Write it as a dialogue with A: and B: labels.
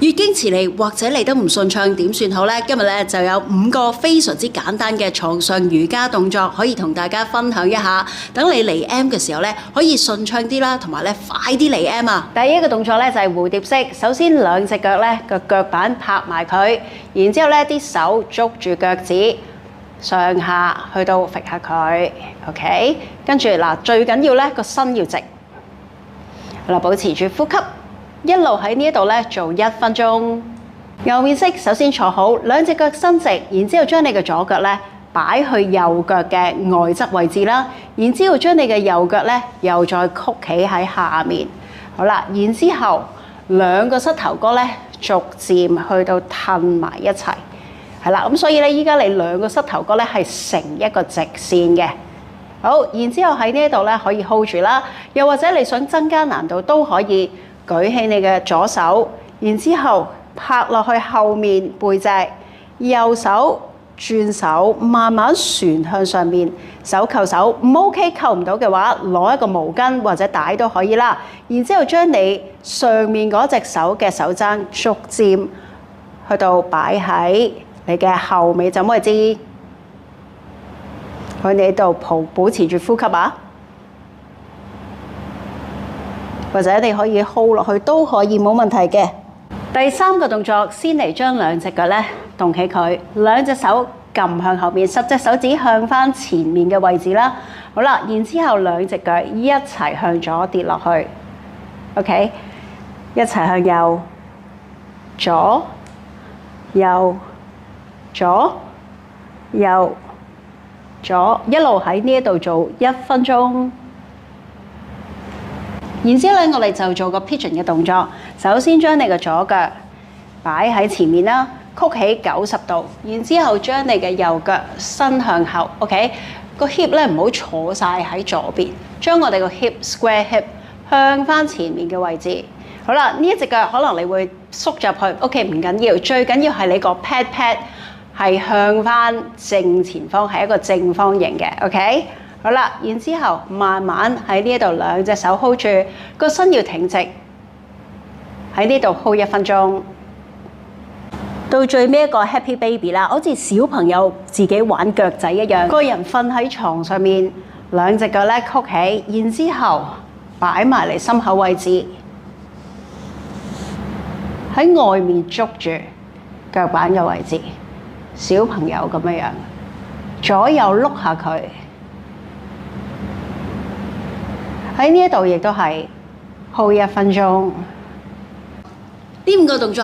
A: 月經遲嚟或者嚟得唔順暢點算好呢？今日咧就有5個非常之簡單嘅床上瑜伽動作可以同大家分享一下，等你嚟 M 嘅時候咧可以順暢啲啦，同埋咧快啲嚟 M 啊！第一個動作咧就係蝴蝶式，首先兩隻腳咧個腳板拍埋佢，然之後咧啲手捉住腳趾上下去到揈下佢 ，OK， 跟住嗱最緊要咧個身要直，嗱保持住呼吸。一路喺呢度咧做1分鐘。牛面式，首先坐好，兩隻腳伸直，然之後將你嘅左腳咧擺去右腳嘅外側位置啦，然之後將你嘅右腳咧又再曲起喺下面。好啦，然之後兩個膝頭哥咧逐漸去到褪埋一齊，係啦，咁所以咧依家你兩個膝頭哥咧係成一個直線嘅。好，然之後喺呢度咧可以 hold 住啦，又或者你想增加難度都可以。舉起你嘅左手，然之後拍落去後面背脊，右手轉手，慢慢旋向上面，手扣手，唔 OK 扣唔到嘅話，攞一個毛巾或者帶都可以啦。然之後將你上面嗰隻手嘅手踭逐漸去到擺喺你嘅後尾枕位置，喺你度保持住呼吸啊！或者你可以 hold 落去都可以，冇問題嘅。第三個動作，先嚟將兩隻腳咧動起佢，兩隻手撳向後面，10隻手指向翻前面嘅位置啦。好啦，然之後兩隻腳一齊向左跌落去 ，OK， 一齊向右，左右左右左，一路喺呢度做1分鐘。然之後咧，我哋就做個 pigeon 嘅動作。首先將你嘅左腳擺喺前面啦，曲起90度。然之後將你嘅右腳伸向後 ，OK？ 個 hip 咧唔好坐晒喺左邊，將我哋個 hip square hip 向翻前面嘅位置。好啦，呢一隻腳可能你會縮入去 ，OK 唔緊要，最緊要係你個 pat 係向翻正前方，係一個正方形嘅 ，OK？好啦，然之後慢慢喺呢度兩隻手 hold 住，個身要挺直，喺呢度 hold 1分鐘。到最尾一個 Happy Baby 啦，好似小朋友自己玩腳仔一樣，個人瞓喺床上面，兩隻腳咧曲起，然之後擺埋嚟心口位置，喺外面捉住腳板嘅位置，小朋友咁樣，左右碌下佢。喺呢一度亦都係 hold 1分鐘。呢5個動作